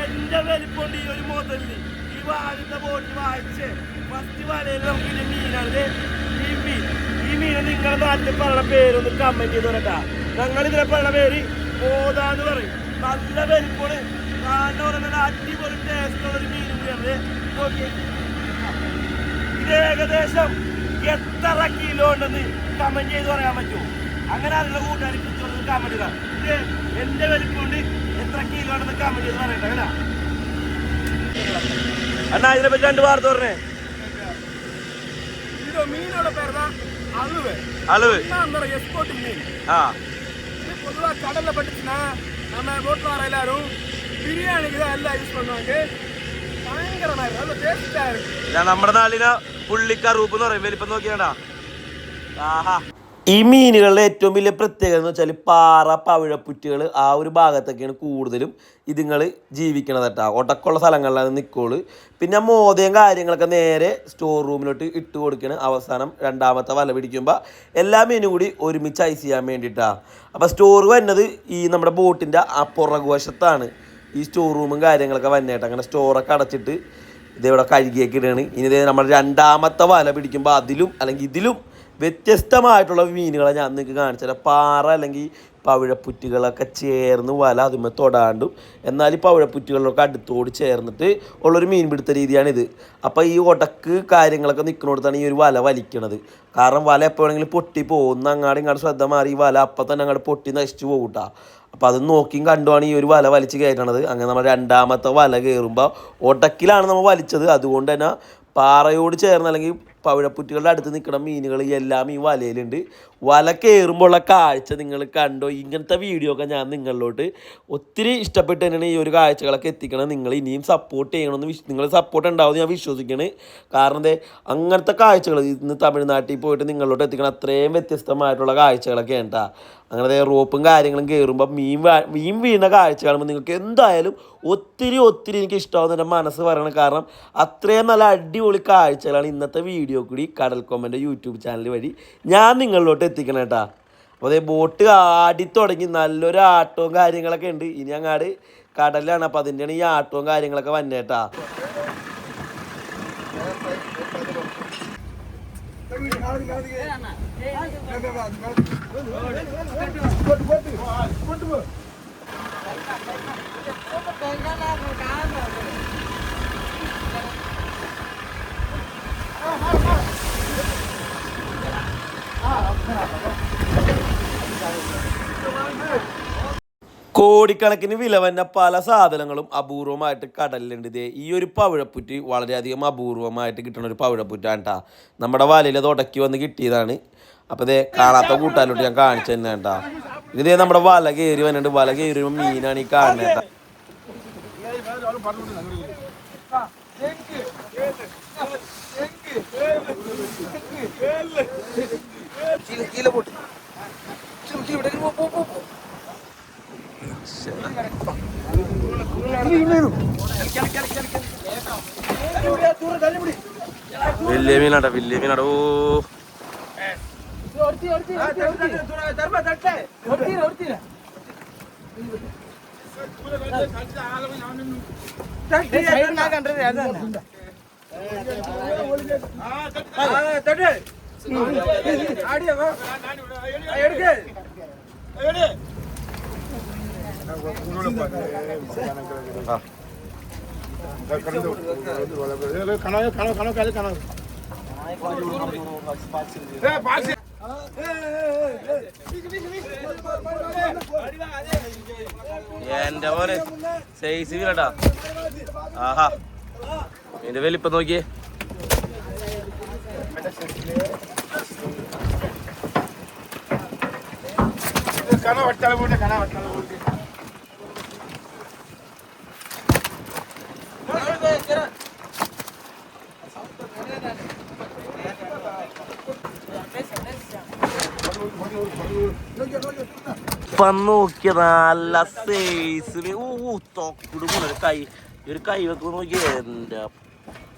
എന്റെ വലിപ്പമുണ്ട് ഈ ഒരു മുതലിന്. ഈ വാഴത്തെ ബോട്ട് വായിച്ച് ഫസ്റ്റ് വലയിൽ നമുക്ക് മീനാണ് ഈ മീൻ. നിങ്ങളുടെ നാട്ടിൽ പറയുന്ന പേരൊന്ന് കമന്റ് ചെയ്ത് പറയട്ടാ. ഞങ്ങൾ ഇതിനെ പറയുന്ന പേര് മോതാന്ന് പറയും. നല്ല വലിപ്പമാണ്, കാണുന്ന പറയുന്നത് അടിപൊളി ടേസ്റ്റുള്ള ഒരു മീൻ കൂടിയാണ്. ഓക്കെ, ഇത് ഏകദേശം എത്ര കിലോ ഉണ്ടെന്ന് കമന്റ് ചെയ്ത് പറയാൻ പറ്റുമോ? അങ്ങനെ അതിലുള്ള കൂട്ടുകാർ കൃത്യമായിട്ട് കമന്റ് ചെയ്താൽ ഇത് എന്റെ വലിപ്പമുണ്ട് എത്ര കിലോ ഉണ്ടെന്ന് കമന്റ് ചെയ്ത് പറയട്ടെ കേട്ടാ. അണ്ണാ ഇതിനെ പറ്റി 2 വാർത്ത പറഞ്ഞേ. அளவு பொதுவாக கடல்ல பட்டுச்சுன்னா நம்ம ரோட்ல வர எல்லாரும் பிரியாணிக்கு தான் எல்லாம் யூஸ் பண்ணுவாங்க. பயங்கரமா இருக்கு, நல்ல டேஸ்டா இருக்கு. നമ്മുടെ നാളിലെ പുള്ളിക്കറൂപ്പ് എന്ന് പറയും. വലിപ്പം നോക്കിയാണ്ടാ. ആഹാ, ഈ മീനുകളുടെ ഏറ്റവും വലിയ പ്രത്യേകത എന്ന് വെച്ചാൽ പാറ പവിഴപ്പുറ്റുകൾ ആ ഒരു ഭാഗത്തൊക്കെയാണ് കൂടുതലും ഇതുങ്ങൾ ജീവിക്കണത് കേട്ടോ. ഒടക്കുള്ള സ്ഥലങ്ങളിലാണ് നിൽക്കുള്ളൂ. പിന്നെ മോദയും കാര്യങ്ങളൊക്കെ നേരെ സ്റ്റോർ റൂമിലോട്ട് ഇട്ട് കൊടുക്കുകയാണ്. അവസാനം രണ്ടാമത്തെ വല പിടിക്കുമ്പോൾ എല്ലാ മീനും കൂടി ഒരുമിച്ച് ഐസ് ചെയ്യാൻ വേണ്ടിയിട്ടാണ്. അപ്പോൾ സ്റ്റോർ വരുന്നത് ഈ നമ്മുടെ ബോട്ടിൻ്റെ ആ പുറകുവശത്താണ് ഈ സ്റ്റോർ റൂമും കാര്യങ്ങളൊക്കെ വന്നേട്ടോ. അങ്ങനെ സ്റ്റോറൊക്കെ അടച്ചിട്ട് ഇതേവിടെ കഴുകിയൊക്കെ ഇടുകയാണ്. ഇനി ഇതേ നമ്മൾ രണ്ടാമത്തെ വല പിടിക്കുമ്പോൾ അതിലും അല്ലെങ്കിൽ ഇതിലും വ്യത്യസ്തമായിട്ടുള്ള മീനുകളെ ഞാൻ നിങ്ങൾക്ക് കാണിച്ചാൽ പാറ അല്ലെങ്കിൽ പവിഴപ്പുറ്റുകളൊക്കെ ചേർന്ന് വല അതുമ്മേ തൊടാണ്ടും എന്നാൽ ഈ പവിഴപ്പുറ്റുകളിലൊക്കെ അടുത്തോട് ചേർന്നിട്ട് ഉള്ളൊരു മീൻ പിടുത്ത രീതിയാണിത്. അപ്പോൾ ഈ ഉടക്ക് കാര്യങ്ങളൊക്കെ നിൽക്കുന്നിടത്താണ് ഈ ഒരു വല വലിക്കണത്. കാരണം വല എപ്പോൾ വേണമെങ്കിലും പൊട്ടി പോകുന്ന അങ്ങാടും ഇങ്ങോട്ട് ശ്രദ്ധ മാറി ഈ വല അപ്പം തന്നെ അങ്ങോട്ട് പൊട്ടി നശിച്ചു പോകൂട്ടാ. അപ്പോൾ അത് നോക്കിയും കണ്ടുമാണ് ഈ ഒരു വല വലിച്ച് കയറ്റണത്. അങ്ങനെ നമ്മൾ രണ്ടാമത്തെ വല കയറുമ്പോൾ ഉടക്കിലാണ് നമ്മൾ വലിച്ചത്. അതുകൊണ്ട് തന്നെ പാറയോട് ചേർന്ന് അല്ലെങ്കിൽ പവിഴപ്പുറ്റുകളുടെ അടുത്ത് നിൽക്കുന്ന മീനുകൾ എല്ലാം ഈ വലയിലുണ്ട്. വല കയറുമ്പോഴുള്ള കാഴ്ച നിങ്ങൾ കണ്ടോ? ഇങ്ങനത്തെ വീഡിയോ ഒക്കെ ഞാൻ നിങ്ങളിലോട്ട് ഒത്തിരി ഇഷ്ടപ്പെട്ട് തന്നെയാണ് ഈ ഒരു കാഴ്ചകളൊക്കെ എത്തിക്കണം. നിങ്ങൾ ഇനിയും സപ്പോർട്ട് ചെയ്യണമെന്ന് നിങ്ങൾ സപ്പോർട്ട് ഉണ്ടാവുമെന്ന് ഞാൻ വിശ്വസിക്കണേ. കാരണം എന്തേ അങ്ങനത്തെ കാഴ്ചകൾ ഇന്ന് തമിഴ്നാട്ടിൽ പോയിട്ട് നിങ്ങളിലോട്ട് എത്തിക്കണം. അത്രയും വ്യത്യസ്തമായിട്ടുള്ള കാഴ്ചകളൊക്കെ ഉണ്ടാ. അങ്ങനെ റോപ്പും കാര്യങ്ങളും കയറുമ്പോൾ മീൻ വീണ കാഴ്ച കാണുമ്പോൾ നിങ്ങൾക്ക് എന്തായാലും ഒത്തിരി എനിക്ക് ഇഷ്ടമാവുന്ന എൻ്റെ മനസ്സ് പറയണം. കാരണം അത്രയും നല്ല അടിപൊളി കാഴ്ചകളാണ് ഇന്നത്തെ വീഡിയോ കൂടി കടൽ കൊമ്പൻ്റെ യൂട്യൂബ് ചാനൽ വഴി ഞാൻ നിങ്ങളിലോട്ട് എത്തിക്കണം കേട്ടോ. അപ്പോൾ അതേ ബോട്ട് ആടി തുടങ്ങി, നല്ലൊരു ആട്ടവും കാര്യങ്ങളൊക്കെ ഉണ്ട്. ഇനി അങ്ങാട് കടലാണ്, അപ്പോൾ അതിൻ്റെയാണ് ഈ ആട്ടവും കാര്യങ്ങളൊക്കെ വന്നേട്ടാ. കോടിക്കണക്കിന് വില വന്ന പല സാധനങ്ങളും അപൂർവമായിട്ട് കടലിലുണ്ട്. ഇതേ ഈ ഒരു പവിഴപ്പുറ്റ് വളരെയധികം അപൂർവമായിട്ട് കിട്ടുന്ന ഒരു പവിഴപ്പുറ്റാണ് കേട്ടോ. നമ്മുടെ വലയിൽ അത് ഉടക്കി വന്ന് കിട്ടിയതാണ്. അപ്പോൾ ഇതേ കാണാത്ത കൂട്ടാലോട്ട് ഞാൻ കാണിച്ചു തന്നെ കേട്ടാ. ഇതേ നമ്മുടെ വല കയറി വന്നിട്ടുണ്ട്. വല കയറിയുമ്പോൾ മീനാണ് ഈ കാണുന്നത് കേട്ടോ. വലിയ മീനാട്ടോ, വലിയ മീനാടോ. എന്റെ പോലെ സൈസ് വീലട്ടാ. ആഹാ, എന്റെ വലിപ്പം നോക്കിയേ. ഇപ്പം നോക്കിയ നല്ല സൈസില് തൊക്കിടും കൈ ഒരു കൈ വെക്കുമ്പോ നോക്കിയ എന്താ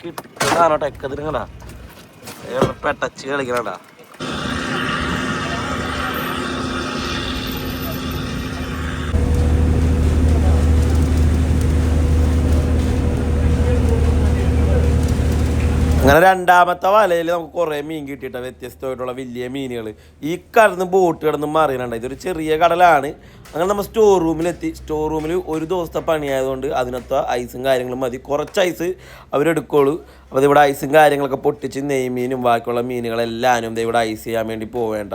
കിട്ടണോ ടെക്കത്തിനാ പെട്ടച്ച് കളിക്കണടാ. അങ്ങനെ രണ്ടാമത്തെ വലയിൽ നമുക്ക് കുറേ മീൻ കിട്ടിയിട്ട വ്യത്യസ്തമായിട്ടുള്ള വലിയ മീനുകൾ. ഈ കടന്ന് ബോട്ട് കിടന്ന് മറിയണുണ്ട്. ഇതൊരു ചെറിയ കടലാണ്. അങ്ങനെ നമ്മൾ സ്റ്റോർ റൂമിലെത്തി. സ്റ്റോർ റൂമിൽ ഒരു ദിവസത്തെ പണിയായതുകൊണ്ട് അതിനകത്ത് ഐസും കാര്യങ്ങളും മതി. കുറച്ച് ഐസ് അവരെടുക്കുള്ളൂ. അപ്പോൾ ഇതിവിടെ ഐസും കാര്യങ്ങളൊക്കെ പൊട്ടിച്ച് നെയ്മീനും ബാക്കിയുള്ള മീനുകളെല്ലാവരും ഇവിടെ ഐസ് ചെയ്യാൻ വേണ്ടി പോവേണ്ട.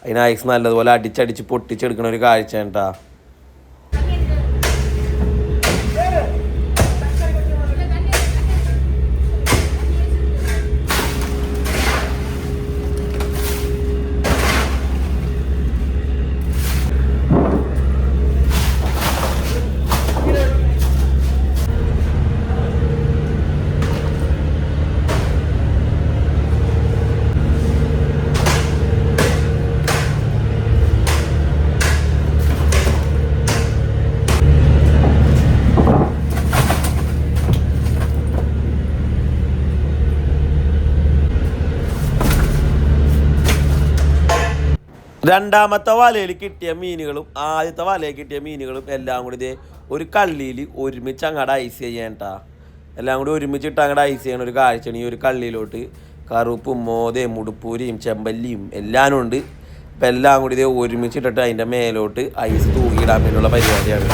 അതിന് ഐസ് നല്ലതുപോലെ അടിച്ചടിച്ച് പൊട്ടിച്ചെടുക്കണ ഒരു കാഴ്ച കേട്ടാ. രണ്ടാമത്തെ വലയിൽ കിട്ടിയ മീനുകളും ആദ്യത്തെ വലയിൽ കിട്ടിയ മീനുകളും എല്ലാം കൂടി ഇതേ ഒരു കള്ളിയിൽ ഒരുമിച്ച് അങ്ങോട്ട് ഐസ് ചെയ്യാൻട്ടാ. എല്ലാം കൂടി ഒരുമിച്ചിട്ട് അങ്ങോട്ട് ഐസ് ചെയ്യണ ഒരു കാഴ്ചയാണ് ഈ ഒരു കള്ളിയിലോട്ട്. കറുപ്പും മോതയും മുടുപ്പൂരിയും ചെമ്പല്ലിയും എല്ലാം ഉണ്ട്. അപ്പം എല്ലാം കൂടി ഇതേ ഒരുമിച്ചിട്ടിട്ട് അതിൻ്റെ മേലോട്ട് ഐസ് തൂക്കിയിടാൻ വേണ്ടിയുള്ള പരിപാടിയാണ്.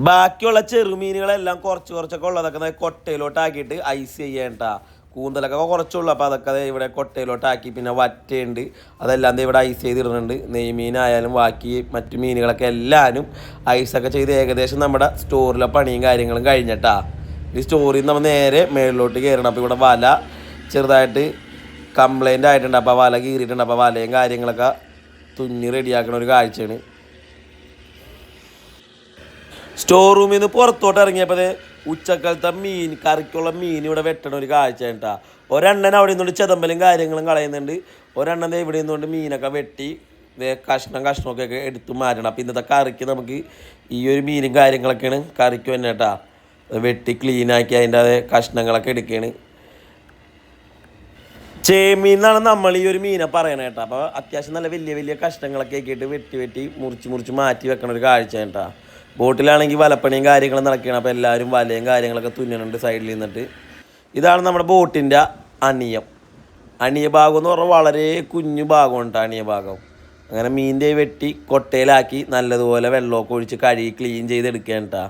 ബാക്കിയുള്ള ചെറുമീനുകളെല്ലാം കുറച്ചൊക്കെ ഉള്ളതൊക്കെ കൊട്ടയിലോട്ടാക്കിയിട്ട് ഐസ് ചെയ്യേണ്ട. കൂന്തലൊക്കെ കുറച്ചുള്ളൂ. അപ്പോൾ അതൊക്കെ ദേ ഇവിടെ കൊട്ടയിലോട്ടാക്കി. പിന്നെ വറ്റയുണ്ട്, അതെല്ലാം ദേ ഇവിടെ ഐസ് ചെയ്തിടുന്നുണ്ട്. നെയ്മീനായാലും ബാക്കി മറ്റു മീനുകളൊക്കെ എല്ലാവരും ഐസൊക്കെ ചെയ്ത് ഏകദേശം നമ്മുടെ സ്റ്റോറിലെ പണിയും കാര്യങ്ങളും കഴിഞ്ഞിട്ടാ. ഈ സ്റ്റോറിൽ നിന്ന് നമ്മൾ നേരെ മേളിലോട്ട് കയറണം. അപ്പോൾ ഇവിടെ വല ചെറുതായിട്ട് കംപ്ലൈൻ്റ് ആയിട്ടുണ്ട്. അപ്പോൾ വല കീറിയിട്ടുണ്ട്. അപ്പോൾ വലയും കാര്യങ്ങളൊക്കെ തുന്നി റെഡിയാക്കണ ഒരു കാഴ്ചയാണ്. സ്റ്റോർ റൂമിൽ നിന്ന് പുറത്തോട്ട് ഇറങ്ങിയപ്പോൾ ഉച്ചക്കാലത്തെ മീൻ കറിക്കുള്ള മീൻ ഇവിടെ വെട്ടണ ഒരു കാഴ്ച കേട്ടാ. ഒരെണ്ണൻ അവിടെ നിന്നുകൊണ്ട് ചെതമ്പലും കാര്യങ്ങളും കളയുന്നുണ്ട്. ഒരെണ്ണൻ ഇവിടെ നിന്നുകൊണ്ട് മീനൊക്കെ വെട്ടി കഷ്ണമൊക്കെ എടുത്ത് മാറ്റണം. അപ്പോൾ ഇന്നത്തെ കറിക്ക് നമുക്ക് ഈ ഒരു മീനും കാര്യങ്ങളൊക്കെയാണ് കറിക്ക് തന്നെ കേട്ടാ. വെട്ടി ക്ലീനാക്കി അതിൻ്റെ കഷ്ണങ്ങളൊക്കെ എടുക്കുകയാണ്. ചേമീൻ എന്നാണ് നമ്മൾ ഈ ഒരു മീനെ പറയണേ കേട്ടോ. അപ്പോൾ അത്യാവശ്യം നല്ല വലിയ വലിയ കഷ്ണങ്ങളൊക്കെ ആക്കിയിട്ട് വെട്ടി മുറിച്ച് മാറ്റി വെക്കണ ഒരു കാഴ്ച കേട്ടാ. ബോട്ടിലാണെങ്കിൽ വലപ്പണിയും കാര്യങ്ങളും നടക്കുകയാണ്. അപ്പോൾ എല്ലാവരും വലയും കാര്യങ്ങളൊക്കെ തുന്നുന്നുണ്ട് സൈഡിൽ നിന്നിട്ട്. ഇതാണ് നമ്മുടെ ബോട്ടിൻ്റെ അണിയ ഭാഗം എന്ന് പറഞ്ഞാൽ വളരെ കുഞ്ഞു ഭാഗമുണ്ട് അണിയ ഭാഗം. അങ്ങനെ മീൻ്റെ വെട്ടി കൊട്ടയിലാക്കി നല്ലതുപോലെ വെള്ളമൊക്കെ ഒഴിച്ച് കഴുകി ക്ലീൻ ചെയ്തെടുക്കുകയാണ് കേട്ടോ.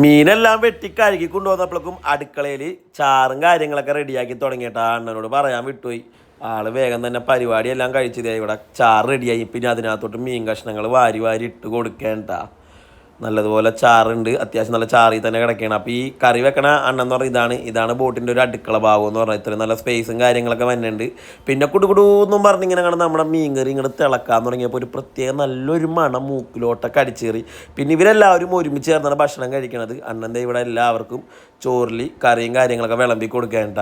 മീനെല്ലാം വെട്ടി കഴുകി കൊണ്ടുവന്നപ്പോഴേക്കും അടുക്കളയിൽ ചാറും കാര്യങ്ങളൊക്കെ റെഡിയാക്കി തുടങ്ങിയിട്ടാ. അണ്ണനോട് പറയാൻ വിട്ടുപോയി. ആൾ വേഗം തന്നെ പരിപാടിയെല്ലാം കഴിച്ചത്. ഇവിടെ ചാറ് റെഡിയായി. പിന്നെ അതിനകത്തോട്ട് മീൻ കഷ്ണങ്ങൾ വാരി ഇട്ട് കൊടുക്കേണ്ട. നല്ലതുപോലെ ചാറുണ്ട്, അത്യാവശ്യം നല്ല ചാറിൽ തന്നെ കിടക്കുകയാണ്. അപ്പോൾ ഈ കറി വെക്കണ അണ്ണെന്ന് പറഞ്ഞാൽ ഇതാണ് ബോട്ടിൻ്റെ ഒരു അടുക്കള ഭാഗം എന്ന് പറഞ്ഞാൽ. ഇത്രയും നല്ല സ്പേസും കാര്യങ്ങളൊക്കെ വരുന്നുണ്ട്. പിന്നെ കുടുകുടൂന്നും പറഞ്ഞിങ്ങനെ കാണാൻ നമ്മുടെ മീൻ കറി ഇങ്ങോട്ട് തിളക്കാൻ തുടങ്ങിയപ്പോൾ ഒരു പ്രത്യേക നല്ലൊരു മണം മൂക്കിലോട്ടൊക്കെ അടിച്ചു കയറി. പിന്നെ ഇവരെല്ലാവരും ഒരുമിച്ച് ചേർന്നാണ് ഭക്ഷണം കഴിക്കണത്. അണ്ണൻ്റെ ഇവിടെ എല്ലാവർക്കും ചോറിൽ കറിയും കാര്യങ്ങളൊക്കെ വിളമ്പി കൊടുക്കേണ്ട.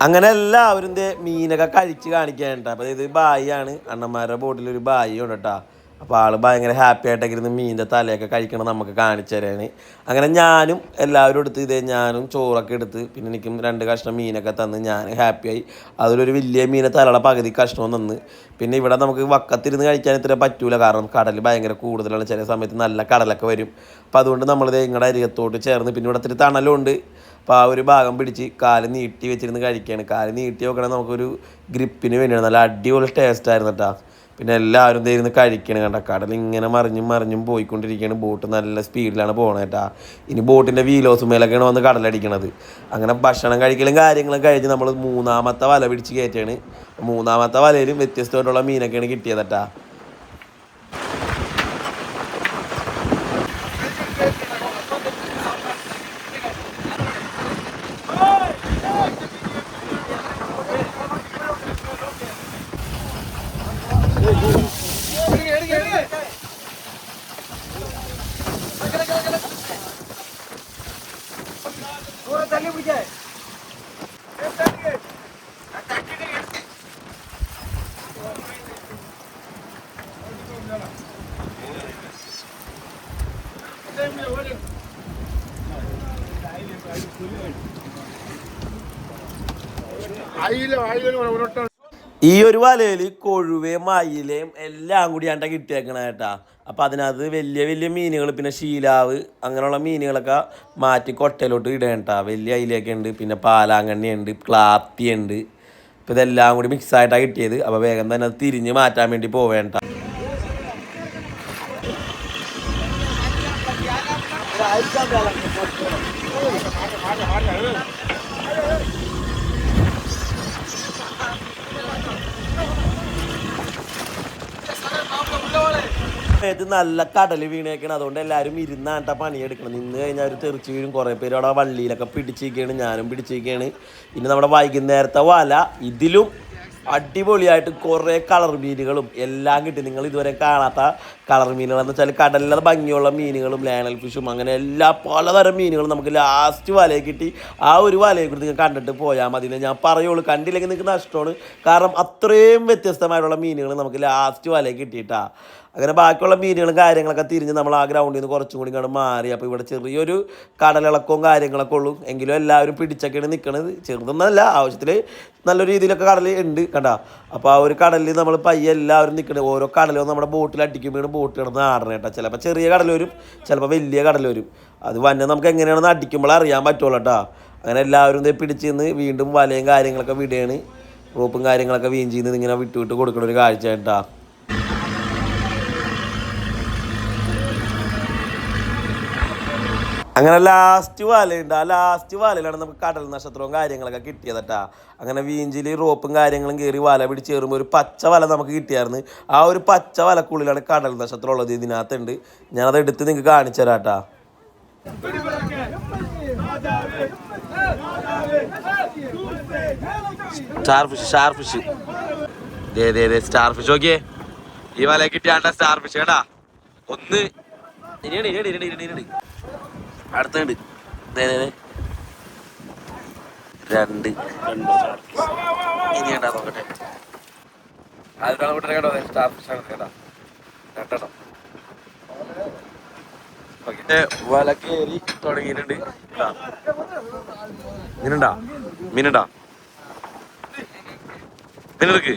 അങ്ങനെ എല്ലാവരും മീനൊക്കെ കഴിച്ച് കാണിക്കാനുണ്ട്. അപ്പോൾ ഇത് ബായിയാണ്, അണ്ണന്മാരുടെ ബോട്ടിലൊരു ബായി ഉണ്ട് കേട്ടോ. അപ്പോൾ ആൾ ഭയങ്കര ഹാപ്പി ആയിട്ടൊക്കെ ഇരുന്ന് മീനിൻ്റെ തലയൊക്കെ കഴിക്കണം നമുക്ക് കാണിച്ചു തരാണ്. അങ്ങനെ ഞാനും എല്ലാവരും എടുത്ത് ഞാനും ചോറൊക്കെ എടുത്ത് പിന്നെ എനിക്കും 2 കഷ്ണം മീനൊക്കെ തന്ന് ഞാൻ ഹാപ്പിയായി. അതിലൊരു വലിയ മീനെ തലയുടെ പകുതി കഷ്ണവും തന്ന്. പിന്നെ ഇവിടെ നമുക്ക് വക്കത്തിരുന്ന് കഴിക്കാൻ ഇത്ര പറ്റൂല, കാരണം കടൽ ഭയങ്കര കൂടുതലാണ്. ചില സമയത്ത് നല്ല കടലൊക്കെ വരും. അപ്പോൾ അതുകൊണ്ട് നമ്മളിത് ഇങ്ങടെ അരികത്തോട്ട് ചേർന്ന് പിന്നെ ഇവിടെ ഇത്തിരി തണലുണ്ട്. അപ്പോൾ ആ ഒരു ഭാഗം പിടിച്ച് കാല് നീട്ടി വെച്ചിരുന്ന് കഴിക്കുകയാണ്. കാല് നീട്ടി വെക്കണമെങ്കിൽ നമുക്കൊരു ഗ്രിപ്പിന് വേണ്ടിയാണ്. നല്ല അടിപൊളി ടേസ്റ്റായിരുന്നു കേട്ടോ. പിന്നെ എല്ലാവരും ഇരുന്ന് കഴിക്കണം കണ്ട. കടൽ ഇങ്ങനെ മറിഞ്ഞും പോയിക്കൊണ്ടിരിക്കുകയാണ്. ബോട്ട് നല്ല സ്പീഡിലാണ് പോകണത് കേട്ടോ. ഇനി ബോട്ടിൻ്റെ വീലോസ് മേലൊക്കെയാണ് വന്ന് കടലടിക്കണത്. അങ്ങനെ ഭക്ഷണം കഴിക്കലും കാര്യങ്ങളും കഴിഞ്ഞ് നമ്മൾ 3ാമത്തെ വല പിടിച്ച് കയറ്റാണ്. 3ാമത്തെ വലയിലും വ്യത്യസ്തമായിട്ടുള്ള മീനൊക്കെയാണ് കിട്ടിയത് കേട്ടോ. ഈ ഒരു വലയിൽ കൊഴുവയും അയിലയും എല്ലാം കൂടിയാണ്ട കിട്ടിയേക്കണ കേട്ടാ. അപ്പം അതിനകത്ത് വലിയ വലിയ മീനുകൾ പിന്നെ ശീലാവ് അങ്ങനെയുള്ള മീനുകളൊക്കെ മാറ്റി കൊട്ടയിലോട്ട് ഇടേണ്ട. വലിയ അയിലയൊക്കെ ഉണ്ട്, പിന്നെ പാലാങ്കണ്ണിയുണ്ട്, ക്ലാത്തിയുണ്ട്. അപ്പം ഇതെല്ലാം കൂടി മിക്സായിട്ടാണ് കിട്ടിയത്. അപ്പോൾ വേഗം തന്നെ അത് തിരിഞ്ഞ് മാറ്റാൻ വേണ്ടി പോവേണ്ട. സമയത്ത് നല്ല കടൽ വീണേക്കണം. അതുകൊണ്ട് എല്ലാവരും ഇരുന്നാണ്ട പണിയെടുക്കണം. നിന്ന് കഴിഞ്ഞാൽ ഒരു തെറിച്ച് വീഴും. കുറേ പേര് അവിടെ വള്ളിയിലൊക്കെ പിടിച്ചിരിക്കുകയാണ്, ഞാനും പിടിച്ചിരിക്കുകയാണ്. ഇനി നമ്മുടെ വൈകുന്നേരത്തെ വല ഇതിലും അടിപൊളിയായിട്ട് കുറേ കളർ മീനുകളും എല്ലാം കിട്ടി. നിങ്ങൾ ഇതുവരെ കാണാത്ത കളർ മീനുകളെന്ന് വെച്ചാൽ കടലിലെ ഭംഗിയുള്ള മീനുകളും ലാനൽ ഫിഷും അങ്ങനെ പലതരം മീനുകളും നമുക്ക് ലാസ്റ്റ് വലയിൽ കിട്ടി. ആ ഒരു വലയെ കൂടി നിങ്ങൾ കണ്ടിട്ട് പോയാൽ മതി ഞാൻ പറയുള്ളൂ. കണ്ടില്ലെങ്കിൽ നിങ്ങൾക്ക് നഷ്ടമാണ്. കാരണം അത്രയും വ്യത്യസ്തമായിട്ടുള്ള മീനുകൾ നമുക്ക് ലാസ്റ്റ് വലയിൽ കിട്ടിയിട്ടാണ്. അങ്ങനെ ബാക്കിയുള്ള മീനുകളും കാര്യങ്ങളൊക്കെ തിരിഞ്ഞ് നമ്മൾ ആ ഗ്രൗണ്ടിൽ നിന്ന് കുറച്ചും കൂടി ഇങ്ങോട്ട് മാറി. അപ്പോൾ ഇവിടെ ചെറിയൊരു കടലിളക്കവും കാര്യങ്ങളൊക്കെ ഉള്ളൂ. എങ്കിലും എല്ലാവരും പിടിച്ചൊക്കെയാണ് നിൽക്കണത്. ചെറുതൊന്നല്ല, ആവശ്യത്തിൽ നല്ല രീതിയിലൊക്കെ കടൽ ഉണ്ട് കണ്ട. അപ്പോൾ ആ ഒരു കടലിൽ നമ്മൾ പയ്യെ എല്ലാവരും നിൽക്കണത്. ഓരോ കടലും നമ്മുടെ ബോട്ടിൽ അടിക്കുമ്പോഴാണ് ബോട്ട് കിടന്ന് ആടണം കേട്ടോ. ചിലപ്പോൾ ചെറിയ കടൽ വരും, ചിലപ്പോൾ വലിയ കടൽ വരും. അത് വന്നെ നമുക്ക് എങ്ങനെയാണെന്ന് അടിക്കുമ്പോൾ അറിയാൻ പറ്റുള്ളൂ കേട്ടോ. അങ്ങനെ എല്ലാവരും ഇതേ പിടിച്ച് നിന്ന് വീണ്ടും വലയും കാര്യങ്ങളൊക്കെ വിടുകയാണ്. റോപ്പും കാര്യങ്ങളൊക്കെ വീഞ്ചി നിന്ന് ഇങ്ങനെ വിട്ട് കൊടുക്കുന്ന ഒരു കാഴ്ച കേട്ടോ. അങ്ങനെ ലാസ്റ്റ് വലയുണ്ട്. ആ ലാസ്റ്റ് വലയിലാണ് നമുക്ക് കടൽ നക്ഷത്രവും കാര്യങ്ങളൊക്കെ കിട്ടിയത് കേട്ടോ. അങ്ങനെ വീഞ്ചിൽ റോപ്പും കാര്യങ്ങളും കയറി വല പിടിച്ച് കയറുമ്പോൾ ഒരു പച്ച വല നമുക്ക് കിട്ടിയായിരുന്നു. ആ ഒരു പച്ച വലക്കുള്ളിലാണ് കടൽ നക്ഷത്രം ഉള്ളത്. ഇതിനകത്തുണ്ട്. ഞാനത് എടുത്ത് നിങ്ങൾക്ക് കാണിച്ചു തരാം കേട്ടോ. സ്റ്റാർ ഫിഷ് സ്റ്റാർ ഫിഷ് നോക്കിയേ. ഈ വല കിട്ടിയാണ്ട സ്റ്റാർ ഫിഷ് കേട്ടാ. ഒന്ന് അടുത്തുണ്ട്, രണ്ട് ഇനി കേട്ടാ നോക്കട്ടെ. അതിനാണ് കൂട്ടരെ കേട്ടോ, സ്റ്റാർ ഫിഷ് ആണ് കേട്ടാ. രണ്ടെണ്ണം വല കയറി തുടങ്ങിയിട്ടുണ്ട്. മീനുണ്ടാ മീനുണ്ടാ മീനെടുക്ക്.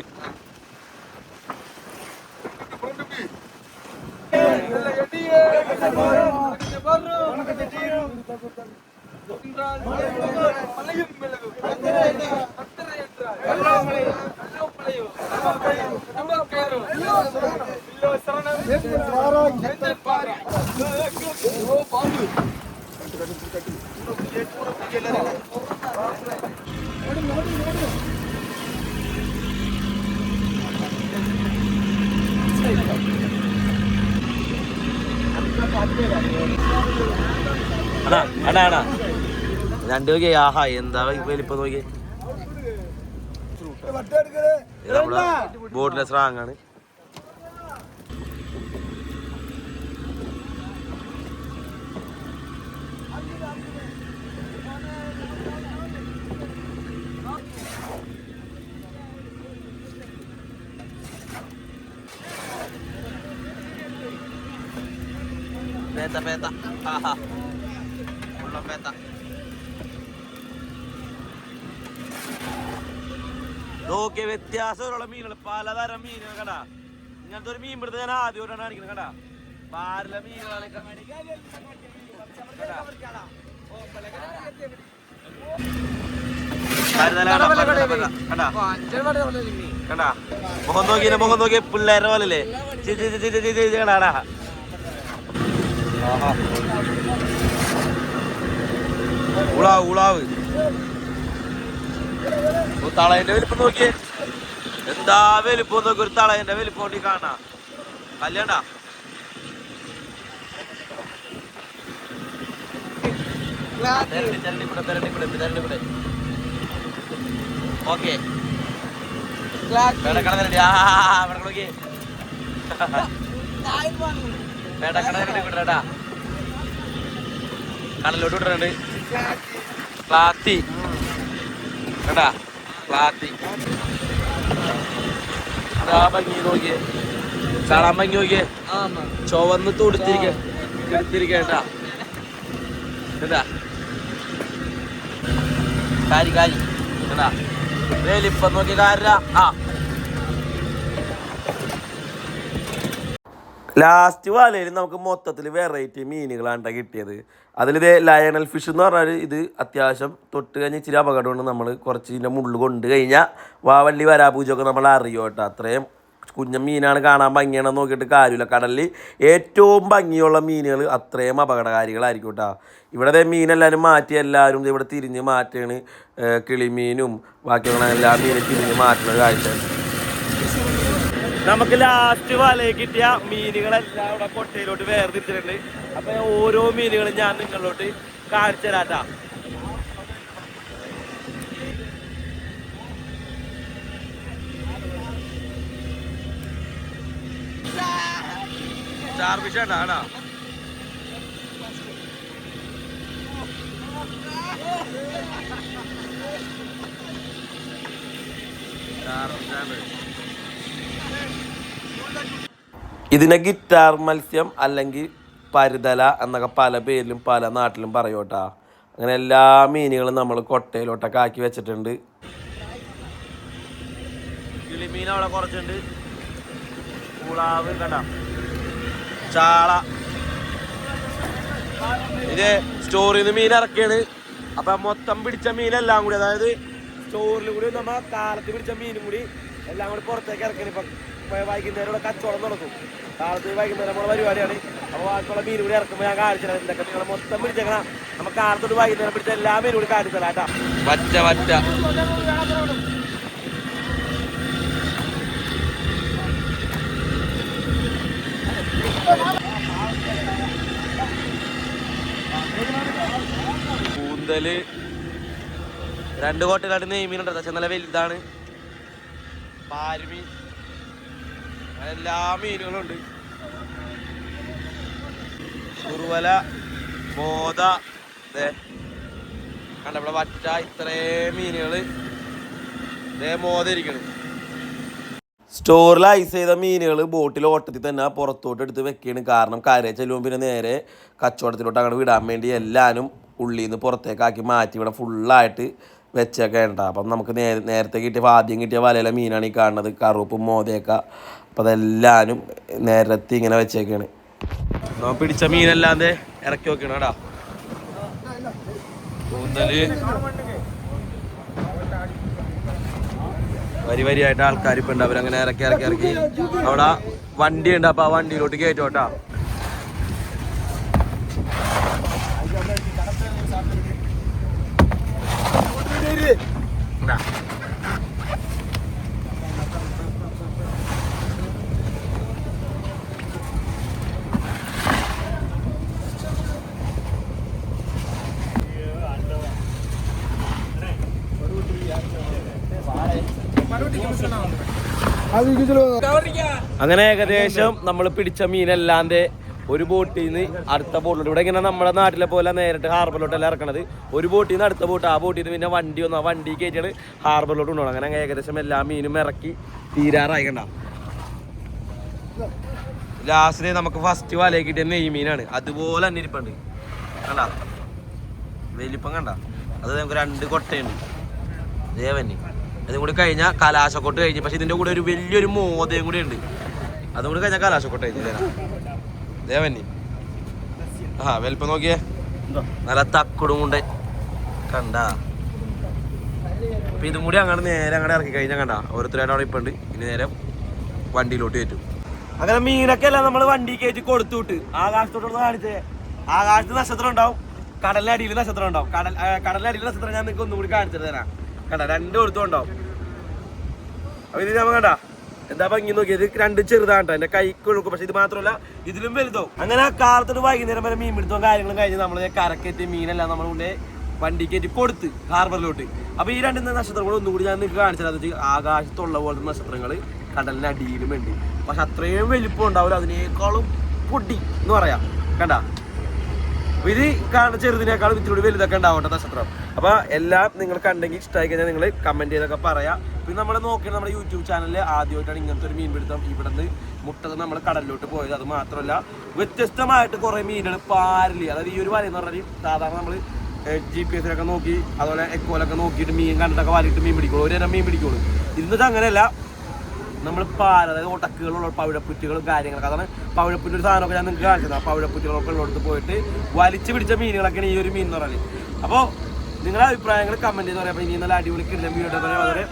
രണ്ട് നോക്കിയേ. ആഹാ എന്താ വലിപ്പം നോക്കിയേ. നമ്മുടെ ബോട്ടിലെ സ്രാങ്ങാണ്. Peta. Aha. Ulo peta. നോക്കിയ വ്യത്യാസമുള്ള മീനുകൾ, പലതരം മീനുകൾ കടാ. ഇങ്ങനത്തെ ഒരു മീൻ പിടുത്തം ഞാൻ ആദ്യമായിട്ടാണ് കാണിക്കുന്നത് കടാ. പാരല മീനുകളാണ് കണ്ടാ. മുഖം നോക്കിയ പിള്ളേരെ പോലല്ലേ. കടാടാ. ഉളാവ് തളയന്റെ വലിപ്പം നോക്കിയേ. എന്താ വലിപ്പം നോക്കി. ഒരു തളയന്റെ വലിപ്പം കൊണ്ട് കാണാ. കല്യാണ്ടാ ഓക്കെ വിടട്ടാ. കടലോട്ട് വിട്ടിട്ടുണ്ട്. ക്ലാത്തി കേട്ടാ. ക്ലാത്തി ഭംഗി നോക്കിയേ. കാണാൻ ഭംഗി നോക്കിയേ. ചുവന്ന് തുടുത്തിരിക്കേട്ടാ. കേട്ടാ കാരി കേട്ടാ. വേലിപ്പം നോക്കി കാര. ലാസ്റ്റ് വലയിൽ നമുക്ക് മൊത്തത്തിൽ വെറൈറ്റി മീനുകളാണ് കിട്ടിയത്. അതിലിത് ലയണൽ ഫിഷ് എന്ന് പറഞ്ഞാൽ ഇത് അത്യാവശ്യം തൊട്ട് കഴിഞ്ഞ് ഇച്ചിരി അപകടമാണ്. നമ്മൾ കുറച്ച് ഇതിൻ്റെ മുള്ളു കൊണ്ട് കഴിഞ്ഞാൽ വാവള്ളി വരാപൂജയൊക്കെ നമ്മൾ അറിയും കേട്ടോ. അത്രയും കുഞ്ഞ മീനാണ്, കാണാൻ ഭംഗിയാണെന്ന് നോക്കിയിട്ട് കാര്യമില്ല. കടലിൽ ഏറ്റവും ഭംഗിയുള്ള മീനുകൾ അത്രയും അപകടകാരികളായിരിക്കും കേട്ടോ. ഇവിടെ മീനെല്ലാവരും മാറ്റി എല്ലാവരും ഇവിടെ തിരിഞ്ഞ് മാറ്റുകയാണ്. കിളിമീനും ബാക്കിയുള്ള എല്ലാ മീനും തിരിഞ്ഞ് മാറ്റുന്ന കാഴ്ച. നമുക്ക് ലാസ്റ്റ് വലയിൽ കിട്ടിയ മീനുകളെല്ലാം ഇവിടെ കൊട്ടയിലോട്ട് വേർതിരിച്ചിട്ടുണ്ട്. അപ്പൊ ഓരോ മീനുകളും ഞാൻ നിങ്ങളിലോട്ട് കാണിച്ചു തരാട്ടാ. സ്റ്റാർ ഫിഷ് ആണോ? ഇതിനെ ഗിറ്റാർ മത്സ്യം അല്ലെങ്കിൽ പരുതല എന്നൊക്കെ പല പേരിലും പല നാട്ടിലും പറയൂട്ടാ. അങ്ങനെ എല്ലാ മീനുകളും നമ്മൾ കൊട്ടയിലോട്ടൊക്കെ ആക്കി വെച്ചിട്ടുണ്ട്. കിളിമീൻ അവിടെ കുറച്ചുണ്ട്, പുളാവ് കണ്ട, ചാള. ഇത് സ്റ്റോറിൽ നിന്ന് മീൻ ഇറക്കിയാണ്. അപ്പം മൊത്തം പിടിച്ച മീനെല്ലാം കൂടി, അതായത് സ്റ്റോറിൽ കൂടി നമ്മൾ കാലത്ത് പിടിച്ച മീനും കൂടി എല്ലാം കൂടി പുറത്തേക്ക് ഇറക്കണം. ഇപ്പം വൈകുന്നേരം ഇവിടെ കച്ചവടം നടക്കും. കാലത്ത് വൈകുന്നേരം നമ്മളെ പരിപാടിയാണ്. അപ്പോൾ ബാക്കിയുള്ള മീൻ കൂടി ഇറക്കുമ്പോൾ ഞാൻ കാണിച്ചത് എന്തൊക്കെ നിങ്ങൾ മൊത്തം പിടിച്ചേക്കണം. നമുക്ക് കാലത്തോട് വൈകുന്നേരം പിടിച്ച എല്ലാ മീനും കൂടി കാണിച്ചു തരാം കേട്ടോ. വറ്റ വറ്റ കൂന്തല് 2 കോട്ടയിലായിട്ട് നെയ്മീനുണ്ട്. പക്ഷെ നല്ല വലുതാണ്. പാരുമീൻ, എല്ലാ മീനുകളും ഉണ്ട്. കുറുവല, മോത, കണ്ട ഇവിടെ വറ്റ, ഇത്രയും മീനുകൾ മോത ഇരിക്കണം. സ്റ്റോറിൽ ഐസ് ചെയ്ത മീനുകൾ ബോട്ടിൽ ഓട്ടത്തിൽ തന്നെ പുറത്തോട്ട് എടുത്ത് വെക്കുകയാണ്. കാരണം കരയിൽ ചെല്ലുമ്പോൾ പിന്നെ നേരെ കച്ചവടത്തിലോട്ട് അങ്ങനെ വിടാൻ വേണ്ടി എല്ലാവരും ഉള്ളിൽ നിന്ന് പുറത്തേക്കാക്കി മാറ്റി ഇവിടെ ഫുള്ളായിട്ട് വെച്ചൊക്കെ ഉണ്ടാകും. അപ്പം നമുക്ക് നേരത്തെ ആദ്യം കിട്ടിയ വലയിലെ മീനാണ് ഈ കാണുന്നത്, കറുപ്പും മോതയൊക്കെ. അപ്പം അതെല്ലാവരും നേരത്തെ ഇങ്ങനെ വെച്ചേക്കാണ്. നമ്മൾ പിടിച്ച മീനല്ലാതെ ഇറക്കി വെക്കണം കേട്ടോ. കൂന്തല് വരി വരിയായിട്ട് ആൾക്കാർ ഇപ്പം ഉണ്ട്. അവരങ്ങനെ ഇറക്കി അവിടെ വണ്ടി ഉണ്ട്. അപ്പം ആ വണ്ടിയിലോട്ട് കയറ്റോട്ടാ. അങ്ങനെ ഏകദേശം നമ്മൾ പിടിച്ച മീനല്ലാതെ ഒരു ബോട്ടിൽ നിന്ന് അടുത്ത ബോട്ടിലോട്ട്, ഇവിടെ ഇങ്ങനെ നമ്മുടെ നാട്ടിലെ പോലെ നേരിട്ട് ഹാർബറിലോട്ടല്ല ഇറക്കണത്. ഒരു ബോട്ടിൽ നിന്ന് അടുത്ത ബോട്ട്, ആ ബോട്ടിൽ നിന്ന് പിന്നെ വണ്ടി വന്നു, ആ വണ്ടി കയറ്റിയാണ് ഹാർബറിലോട്ട് കൊണ്ടുപോകണം. അങ്ങനെ ഏകദേശം എല്ലാ മീനും ഇറക്കി തീരാറായി. കണ്ട ലാസ്റ്റിന് നമുക്ക് ഫസ്റ്റ് വലയിൽ കിട്ടിയ നെയ്മീനാണ്. അതുപോലെ തന്നെ ഇരിപ്പുണ്ട്. കണ്ട വലിപ്പം കണ്ട, അത് നമുക്ക് 2 കൊട്ടയുണ്ട്. ദേവന് അതും കൂടി കഴിഞ്ഞാൽ കലാശക്കൊട്ട് കഴിഞ്ഞ്. പക്ഷെ ഇതിൻ്റെ കൂടെ ഒരു വലിയൊരു മോദയും കൂടി ഉണ്ട്. അതും കൂടി കഴിഞ്ഞാൽ കലാശക്കൊട്ട് കഴിഞ്ഞു. ദേവന് വലിപ്പം നോക്കിയേ, നല്ല തക്കുടും കൊണ്ട് കണ്ട. അപ്പൊ ഇതും കൂടി അങ്ങനെ നേരെ അങ്ങോട്ട് ഇറക്കി കഴിഞ്ഞാൽ കണ്ട ഓരോരുത്തരായിട്ട് അവിടെ ഇപ്പം ഉണ്ട്. ഇനി നേരെ വണ്ടിയിലോട്ട് കയറ്റും. അങ്ങനെ മീനൊക്കെ എല്ലാം നമ്മൾ വണ്ടി കയറ്റി കൊടുത്തു വിട്ട് ആകാശത്തോട്ടൊന്ന് കാണിച്ചേ. ആകാശത്ത് നക്ഷത്രം ഉണ്ടാവും, കടലിനടിയിൽ നക്ഷത്രം ഉണ്ടാവും. കടലിനടിയിൽ നക്ഷത്രം ഞാൻ നിങ്ങൾക്ക് ഒന്നും കൂടി കാണിച്ചിട്ട് തരാം. കണ്ട 2 കൊടുത്തും ഉണ്ടാവും. അപ്പൊ ഇത് നമ്മൾ കണ്ട എന്താ ഭംഗി നോക്കിയത്, 2 ചെറുതാണ് കേട്ടോ. എൻ്റെ കൈക്ക് ഒഴുക്കും. പക്ഷെ ഇത് മാത്രമല്ല ഇതിലും വലുതാവും. അങ്ങനെ കാലത്തോട്ട് വൈകുന്നേരം വരെ മീൻ പിടുത്തവും കാര്യങ്ങളും കഴിഞ്ഞ് നമ്മൾ കരക്കയറ്റി മീനെല്ലാം നമ്മൾ കൊണ്ട് വണ്ടി കയറ്റി കൊടുത്ത് ഹാർബറിലോട്ട്. അപ്പൊ ഈ 2 നക്ഷത്രങ്ങൾ ഒന്നുകൂടി ഞാൻ നിങ്ങൾക്ക് കാണിച്ചത്, ആകാശത്തുള്ള പോലത്തെ നക്ഷത്രങ്ങൾ കടലിനടിയിലും ഉണ്ട്. പക്ഷെ അത്രയും വലിപ്പം ഉണ്ടാവില്ല, അതിനേക്കാളും പൊടി എന്ന് പറയാം. കണ്ട ഇത് ചെറുതിനേക്കാളും ഇത്തിരി വലുതൊക്കെ ഉണ്ടാവട്ടെ നക്ഷത്രം. അപ്പൊ എല്ലാം നിങ്ങൾ കണ്ടെങ്കിൽ ഇഷ്ടമായി കഴിഞ്ഞാൽ നിങ്ങൾ കമന്റ് ചെയ്തൊക്കെ പറയാം. പിന്നെ നമ്മൾ നോക്കിയാൽ നമ്മുടെ യൂട്യൂബ് ചാനലിൽ ആദ്യമായിട്ടാണ് ഇങ്ങനത്തെ ഒരു മീൻ പിടുത്തം. ഇവിടെ നിന്ന് മുട്ടത് നമ്മൾ കടലിലോട്ട് പോയത്. അത് മാത്രമല്ല വ്യത്യസ്തമായിട്ട് കുറെ മീനുകൾ പാരല്, അതായത് ഈ ഒരു വല എന്ന് പറഞ്ഞാൽ സാധാരണ നമ്മൾ GPS നോക്കി അതുപോലെ എക്കോലൊക്കെ നോക്കിയിട്ട് മീൻ കണ്ടിട്ടൊക്കെ വലിയിട്ട് മീൻ പിടിക്കുള്ളൂ, ഒരു നേരം മീൻ പിടിക്കുള്ളൂ. ഇന്നിട്ട് അങ്ങനെയല്ല, നമ്മൾ പാൽ, അതായത് ഒട്ടക്കുകളുള്ള പവിഴപ്പുറ്റുകളും കാര്യങ്ങളൊക്കെ. അതാണ് പവിഴപ്പുറ്റ് ഒരു സാധനമൊക്കെ ഞാൻ നിങ്ങൾക്ക് കാണിച്ചത്. ആ പവിഴപ്പുറ്റുകളൊക്കെ ഉള്ളിടത്ത് പോയിട്ട് വലിച്ചു പിടിച്ച മീനുകളൊക്കെയാണ് ഈ ഒരു മീൻ എന്ന് പറയുന്നത്. അപ്പോൾ നിങ്ങളുടെ അഭിപ്രായങ്ങൾ കമന്റ് ചെയ്ത് പറയാം. അപ്പോൾ ഇനി നല്ല അടിപൊളി കിട്ടുന്ന വീഡിയോ വളരെ